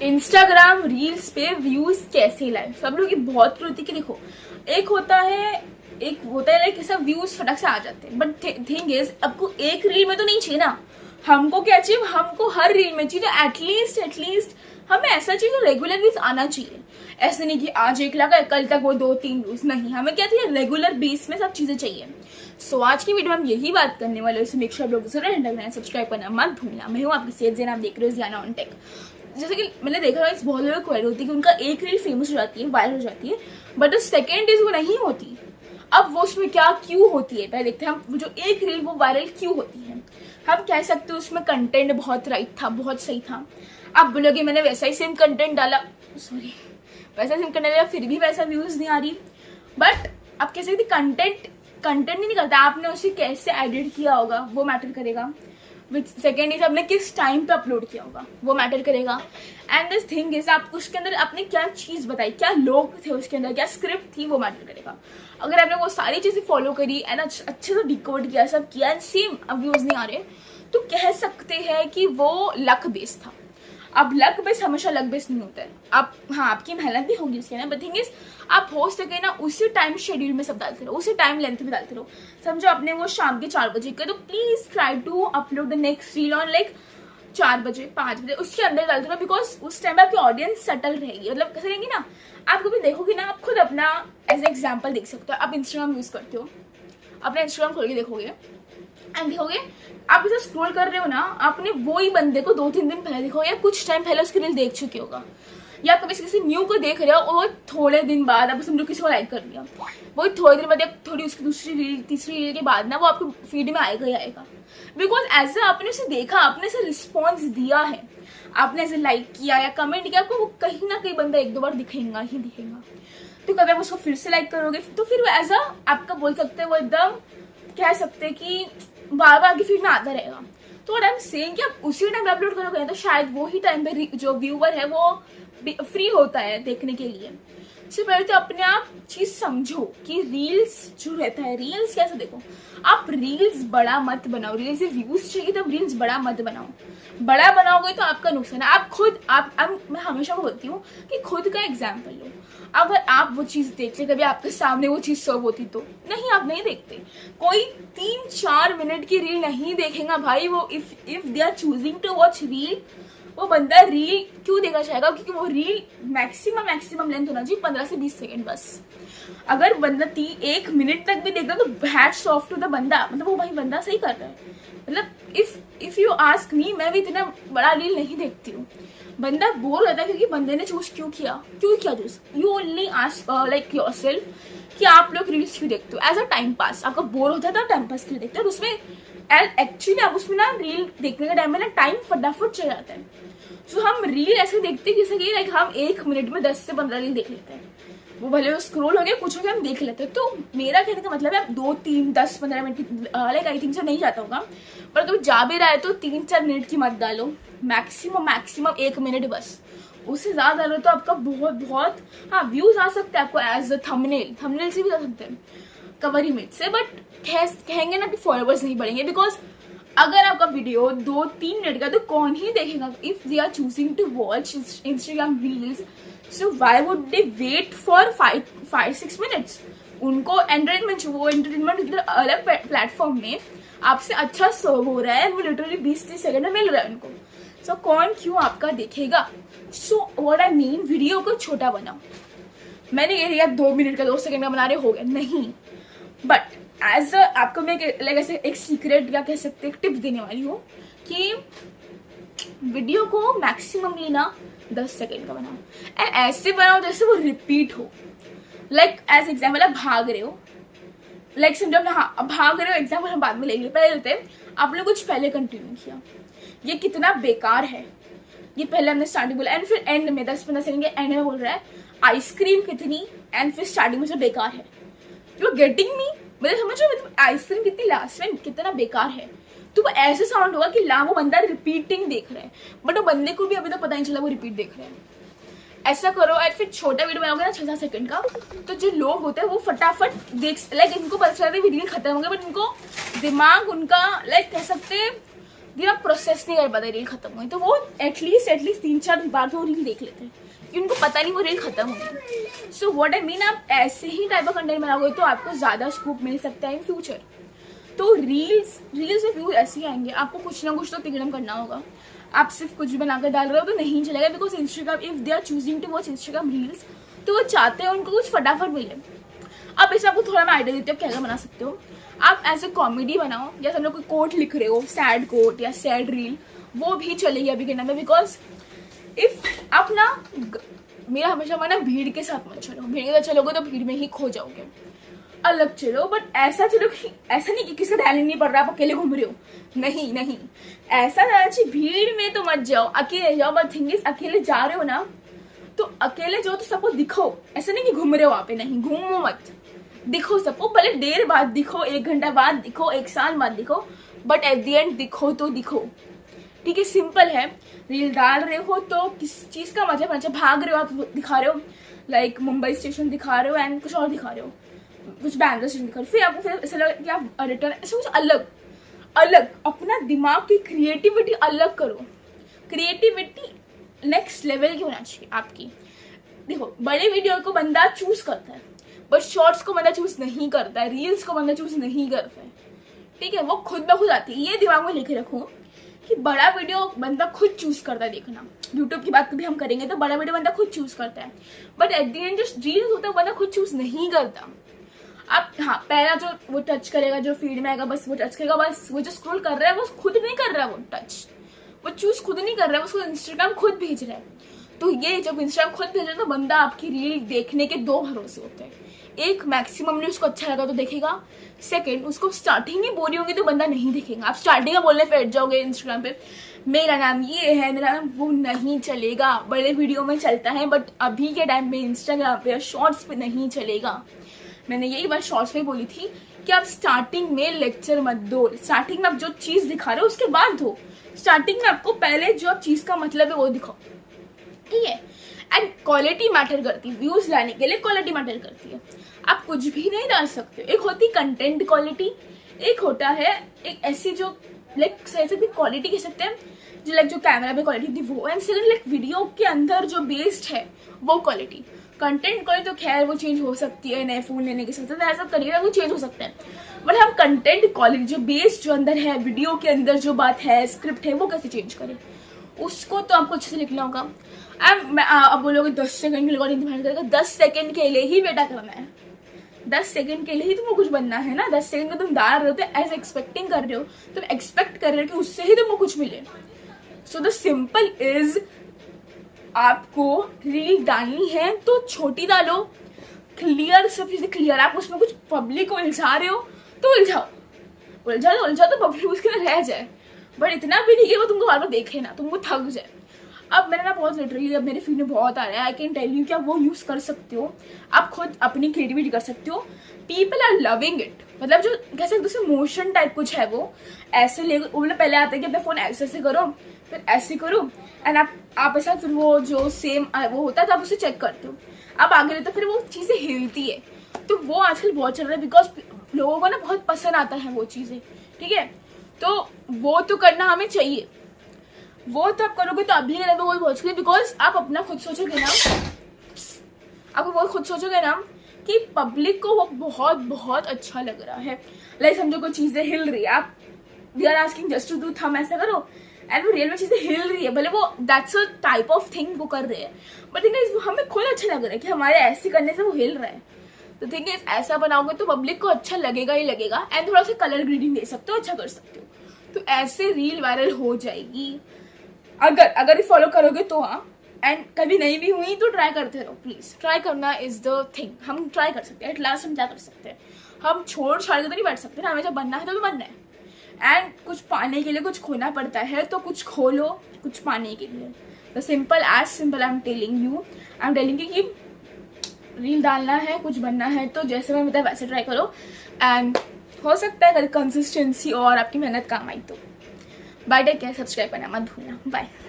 Instagram reels पे views कैसे लाए। सब लोग की बहुत होती है कि देखो एक होता है लाइक सब व्यूज फटक से आ जाते हैं, बट थिंग इज आपको एक रील में तो नहीं चाहिए ना। हमको क्या चाहिए, हमको हर रील में चाहिए एटलीस्ट हमें ऐसा चाहिए रेगुलर व्यूज आना चाहिए। ऐसे नहीं कि आज 1 लाख कल तक वो 2-3 व्यूज, नहीं, हमें क्या चाहिए रेगुलर बेस में सब चीजें चाहिए। सो आज की वीडियो में हम यही बात करने वाले हैं। मेक श्योर आप लोग जरूर सब्सक्राइब करना मत भूलना। मैं हूँ आपकी सेहत जैन, आप देख रहे हो ज़ियाना ऑन टेक। जैसे कि मैंने देखा है बहुत लोगों को क्वेरी होती है कि उनका एक रील फेमस हो जाती है, वायरल हो जाती है, बट जो सेकेंड इज वो नहीं होती। अब वो उसमें क्या क्यों होती है, पहले देखते हैं हम। वो जो एक रील वो वायरल क्यों होती है, हम कह सकते हैं उसमें कंटेंट बहुत राइट था, बहुत सही था। आप बोलोगे मैंने वैसा ही सेम कंटेंट डाला, फिर भी वैसा व्यूज नहीं आ रही। बट आप कह सकते कंटेंट नहीं करता, आपने उसे कैसे एडिट किया होगा वो मैटर करेगा। विच सेकेंड इज आपने किस टाइम पे अपलोड किया होगा वो मैटर करेगा। एंड दिस थिंग इज आप उसके अंदर आपने क्या चीज बताई, क्या लोग थे उसके अंदर, क्या स्क्रिप्ट थी, वो मैटर करेगा। अगर आपने वो सारी चीजें फॉलो करी एंड अच्छे से डिकोड किया, सब किया एंड सेम अब व्यूज नहीं आ रहे, तो कह सकते हैं कि वो लक बेस्ड था। अब लक बेस्ड हमेशा लक बेस्ड नहीं होता है। आप हाँ आपकी मेहनत भी होगी उसके ना, बट थिंग इज आप हो सके ना उसी टाइम शेड्यूल में सब डालते रहो, उसी टाइम लेंथ में डालते रहो। समझो आपने वो शाम के 4 बजे का, तो please try to upload the next reel on like 4 बजे 5 बजे उसके अंदर डालते रहो, बिकॉज उस टाइम आपकी ऑडियंस सेटल रहेगी। मतलब कैसे रहेगी ना, आप कभी देखोगे ना, आप खुद अपना एज एग्जाम्पल देख सकते हो। आप इंस्टाग्राम यूज करते हो, अपना इंस्टाग्राम खोल के देखोगे एंड देखोगे आप इसे स्क्रॉल कर रहे हो ना, आपने वो ही बंदे को 2-3 दिन पहले देखो या कुछ टाइम पहले उसकी रील देख चुके होगा, या कभी किसी न्यू को देख रहे हो और थोड़े दिन बाद आप समझो किसी को लाइक कर दिया, वही थोड़े दिन बाद या थोड़ी उसकी दूसरी रील तीसरी रील के बाद ना वो आपको फीड में आएगा ही आएगा। बिकॉज एज आपने उसे देखा, आपने उसे रिस्पॉन्स दिया है, आपने ऐसे लाइक किया या कमेंट किया, आपको वो कहीं ना कहीं बंदा 1-2 बार दिखेगा ही दिखेगा। तो कभी आप उसको फिर से लाइक करोगे तो फिर एज आपका बोल सकते हैं वो एकदम कह सकते हैं कि बार बार की फीड में आता रहेगा। तो व्हाट आई एम सेइंग कि आप उसी टाइम पे अपलोड करोगे तो शायद वो ही टाइम पे जो व्यूअर है वो फ्री होता है देखने के लिए। इससे पहले तो अपने आप चीज समझो कि रील्स जो रहता है, रील्स कैसे देखो, आप रील्स बड़ा मत बनाओ। रील्स से व्यूज चाहिए तो रील्स बड़ा मत बनाओ। बड़ा बनाओगे तो आपका नुकसान है। आप खुद मैं हमेशा बोलती हूँ कि खुद का एग्जाम्पल लो। अगर आप वो चीज देखते कभी आपके सामने वो चीज सर्व होती तो नहीं, आप नहीं देखते। कोई 3-4 मिनट की रील नहीं देखेगा भाई। वो if they are choosing to watch reel, वो बंदा रील क्यों देखना चाहेगा, क्योंकि वो रील मैक्सिमम लेंथ होना चाहिए 15 से 20 सेकेंड बस। अगर बंदा 1 मिनट तक भी देखता तो हैट्स ऑफ टू द बंदा, मतलब वो भाई बंदा सही कर रहा है। मतलब इफ यू आस्क मी, मैं भी इतना बड़ा रील नहीं देखती हूँ। बंदा बोर हो जाता है क्योंकि बंदे ने चूज क्यों किया choose. You only ask like yourself कि आप लोग रील्स क्यों देखते हो एज अ टाइम पास। आपका बोर होता है तो टाइम पास क्यों देखते हो, और उसमें एक्चुअली आप उसमें ना रील देखने के टाइम में ना टाइम फटाफट चल जाता है। सो हम रील ऐसे देखते हैं जैसे कि लाइक हम 1 मिनट में 10 से 15 रील देख लेते हैं। वो भले वो स्क्रॉल हो गया कुछ हो गया हम देख लेते हैं। तो मेरा कहने का मतलब है आप 2-3-10-15 मिनट लाइक आई थिंक से नहीं जाता होगा, पर तो जा भी रहा है तो 3-4 मिनट की मत डालो। मैक्सिमम 1 मिनट बस, उससे ज्यादा डालो तो आपका बहुत हाँ व्यूज आ सकते हैं आपको एज अ थंबनेल से भी जा सकते हैं कवर इमेज से, बट कहेंगे ना कि फॉलोवर्स नहीं बढ़ेंगे। बिकॉज अगर आपका वीडियो 2-3 मिनट का तो कौन ही देखेगा। If they are choosing to watch Instagram reels, so why would they wait for 5-6 minutes. उनको एंटरटेनमेंट अलग प्लेटफॉर्म में आपसे अच्छा सर्व हो रहा है, वो लिटरली 20-30 सेकंड में मिल रहा है उनको। सो कौन क्यों आपका देखेगा। So what I mean, video को छोटा बनाओ। मैंने ये लिया 2 मिनट का 2 सेकंड का बना रहे हो गया नहीं, बट एज आपको मैं लाइक ऐसे एक सीक्रेट या कह सकते एक टिप्स देने वाली हूँ कि वीडियो को मैक्सिमम लेना 10 सेकंड का बनाओ एंड ऐसे बनाओ जैसे वो रिपीट हो। लाइक एज एग्जाम्पल आप भाग रहे हो, लाइक समझो भाग रहे हो, एग्जाम्पल हम बाद में लेंगे, पहले लेते हैं आपने कुछ पहले कंटिन्यू किया, ये कितना बेकार है। ये पहले हमने स्टार्टिंग बोला एंड फिर एंड में 10-15 सेकंड के एंड में बोल रहा है आइसक्रीम कितनी, एंड फिर स्टार्टिंग में से बेकार है। यू गेटिंग मी, मतलब समझ रहे हो आइसक्रीम कितनी, लास्ट में कितना बेकार है। तो वो ऐसे साउंड होगा कि वो बंदा रिपीटिंग देख रहा है, बट वो बंदे को भी अभी तो पता नहीं चला वो रिपीट देख रहे हैं। ऐसा करो और फिर छोटा वीडियो बनाओगे ना 6-7 सेकंड का, तो जो लोग होते हैं वो फटाफट देख, लाइक इनको पता चला रील खत्म हो गया, बट इनको दिमाग उनका लाइक कह सकते दिमाग प्रोसेस नहीं कर पाता रील खत्म हुई, तो वो एटलीस्ट 3-4 बार तो रील देख लेते हैं कि उनको पता नहीं वो रील खत्म हुई। सो व्हाट आई मीन, आप ऐसे ही टाइप का कंटेंट बनाओगे तो आपको ज़्यादा स्कोप मिल सकता है इन फ्यूचर। तो रील्स में व्यूज ऐसे ही आएंगे, आपको कुछ ना कुछ तो तिगड़म करना होगा। आप सिर्फ कुछ भी बनाकर डाल रहे हो तो नहीं चलेगा, because Instagram if they are choosing to watch Instagram reels, तो वो चाहते हैं उनको कुछ फटाफट मिले। अब इसमें आपको थोड़ा मैं आइडिया देती हूँ क्या बना सकते हो। आप एज ए कॉमेडी बनाओ, जैसे हम लोग कोई कोट लिख रहे हो, सैड कोट या सैड रील, वो भी चलेगी अभी के टाइम में। बिकॉज इफ आप ना, मेरा हमेशा माना भीड़ के साथ मत चलो, भीड़ के साथ चलोगे तो भीड़ में ही खो जाओगे। अलग चलो, बट ऐसा चलो कि ऐसा नहीं कि किसी का ध्यान नहीं पड़ रहा, आप अकेले घूम रहे हो, नहीं ऐसा ना चाहिए। भीड़ में तो मत जाओ, अकेले जाओ। बट थिंग इज, अकेले जा रहे हो ना तो अकेले जाओ तो सबको दिखो, ऐसा नहीं कि घूम रहे हो वहां पे, नहीं, घूमो मत, दिखो सबको। भले देर बाद दिखो, 1 घंटा बाद दिखो, 1 साल बाद दिखो, बट एट द एंड दिखो तो दिखो। ठीक है, सिंपल है। रील डाल रहे हो तो किस चीज का मतलब अच्छा, भाग रहे हो आप, दिखा रहे हो लाइक मुंबई स्टेशन दिखा रहे हो एंड कुछ और दिखा रहे हो, कुछ बैंगलोर स्टेशन दिखा रहे हो, फिर आपको फिर ऐसा लगा कि आप रिटर्न, ऐसा कुछ अलग अपना दिमाग की क्रिएटिविटी अलग करो। क्रिएटिविटी नेक्स्ट लेवल की होना चाहिए आपकी। देखो, बड़े वीडियो को बंदा चूज करता है, बट शॉर्ट्स को बंदा चूज नहीं करता है, रील्स को बंदा चूज नहीं करता है। ठीक है, वो खुद ब खुद आती है। ये दिमाग में लिखे रखो कि बड़ा वीडियो बंदा खुद चूज करता है देखना। यूट्यूब की बात भी हम करेंगे तो बड़ा वीडियो बंदा खुद चूज करता है, बट एट द एंड जो रील्स होता है बंदा खुद चूज नहीं करता। आप हाँ, पहला जो वो टच करेगा, जो फीड में आएगा, बस वो टच करेगा, बस वो जो स्क्रॉल कर रहा है वो खुद नहीं कर रहा है, वो टच, वो चूज खुद नहीं कर रहा है, उसको इंस्टाग्राम खुद भेज रहा है। तो ये जब इंस्टाग्राम खुद भेज रहा है तो बंदा आपकी रील देखने के 2 भरोसे होते हैं। एक, मैक्सिमम ने उसको अच्छा लगा तो देखेगा। सेकंड, उसको स्टार्टिंग ही बोली होगी तो बंदा नहीं देखेगा। आप स्टार्टिंग में बोलने बैठ जाओगे इंस्टाग्राम पे, मेरा नाम ये है, मेरा नाम वो, नहीं चलेगा। बड़े वीडियो में चलता है, बट अभी के टाइम पे इंस्टाग्राम पे शॉर्ट्स पे नहीं चलेगा। मैंने यही बात शॉर्ट्स में बोली थी कि आप स्टार्टिंग में लेक्चर मत दो। स्टार्टिंग में आप जो चीज दिखा रहे हो उसके बाद दो। स्टार्टिंग में आपको पहले जो चीज का मतलब है वो दिखाओ। ठीक है, एंड क्वालिटी मैटर करती है। व्यूज लाने के लिए क्वालिटी मैटर करती है। आप कुछ भी नहीं डाल सकते। एक होती कंटेंट क्वालिटी, एक होता है एक ऐसी जो लाइक क्वालिटी कह सकते हैं, जो लाइक जो कैमरा में क्वालिटी थी वो, एंड सेकंड लाइक वीडियो के अंदर जो बेस्ड है वो क्वालिटी। कंटेंट क्वालिटी तो खैर वो चेंज हो सकती है, नए फोन लेने के साथ ऐसा करिएगा वो चेंज हो सकता है, बट हम कंटेंट क्वालिटी जो बेस्ड जो अंदर है, वीडियो के अंदर जो बात है, स्क्रिप्ट है, वो कैसे चेंज करें, उसको तो आपको अच्छे से लिखना होगा। अब बोलोगे 10 सेकंड के लिए डिपेंड करेगा। 10 सेकंड के लिए ही बेटा करना है, 10 सेकंड के लिए ही तुमको कुछ बनना है ना। 10 सेकंड का तुम डाल रहे हो तो एज एक्सपेक्टिंग कर रहे हो, तुम एक्सपेक्ट कर रहे हो कि उससे ही तुमको कुछ मिले। सो द सिंपल इज, आपको रील डालनी है तो छोटी डालो, क्लियर, सब चीजें क्लियर। आप उसमें कुछ पब्लिक को उलझा रहे हो तो उलझा तो पब्लिक उसके अंदर रह जाए, बट इतना भी नहीं है वो तुमको बार बार देखे ना, तुमको थक जाए। अब मैंने ना बहुत लिटरली, अब मेरे फीड में बहुत आ रहा है, आई कैन टेल यू कि आप वो यूज कर सकते हो, आप खुद अपनी क्रिएटिविटी कर सकते हो। People are loving it. मतलब जो कह सकते हो मोशन टाइप कुछ है, वो ऐसे ले, मतलब पहले आता है कि अपना फोन ऐसे करो, फिर ऐसे करो, एंड आप ऐसा, फिर वो जो सेम वो होता है तो आप उसे चेक करते हो, आप आगे रहते हो, फिर वो चीजें हिलती है। तो वो आजकल बहुत चल रहा है, बिकॉज लोगों को ना बहुत पसंद आता है वो चीजें। ठीक है, तो वो तो करना हमें चाहिए, वो तो आप करोगे तो अभी के वो बहुत, बिकॉज आप अपना खुद सोचोगे ना, आप वो खुद सोचोगे ना कि पब्लिक को वो बहुत बहुत अच्छा लग रहा है। लाइक समझो कोई चीजें हिल रही है, आप we are asking just to do them ऐसा करो, एंड वो रियल में चीजें हिल रही है, भले वो that's a type of thing वो कर रहे हैं, बट थिंग इज हमें खुद अच्छा लग रहा है कि हमारे ऐसे करने से वो हिल रहा है। तो थिंग इज ऐसा बनाओगे तो पब्लिक को अच्छा लगेगा ही लगेगा, एंड थोड़ा सा कलर ग्रेडिंग दे सकते हो, अच्छा कर सकते हो, तो ऐसे रील वायरल हो जाएगी। अगर फॉलो करोगे तो हाँ, एंड कभी नहीं भी हुई तो ट्राई करते रहो प्लीज। ट्राई करना इज द थिंग। हम ट्राई कर सकते हैं, एट लास्ट हम क्या कर सकते हैं, हम छोड़ छाड़ के तो नहीं बैठ सकते ना, हमें जब बनना है तो बनना है, एंड कुछ पाने के लिए कुछ खोना पड़ता है, तो कुछ खोलो कुछ पाने के लिए। The simple as simple I am telling you कि रील डालना है, कुछ बनना है, तो जैसे मैं बताया वैसे ट्राई करो, एंड हो सकता है अगर कंसिस्टेंसी और आपकी मेहनत काम आई तो। बाय, टेक केयर, सब्सक्राइब करना मत भूलना, बाय।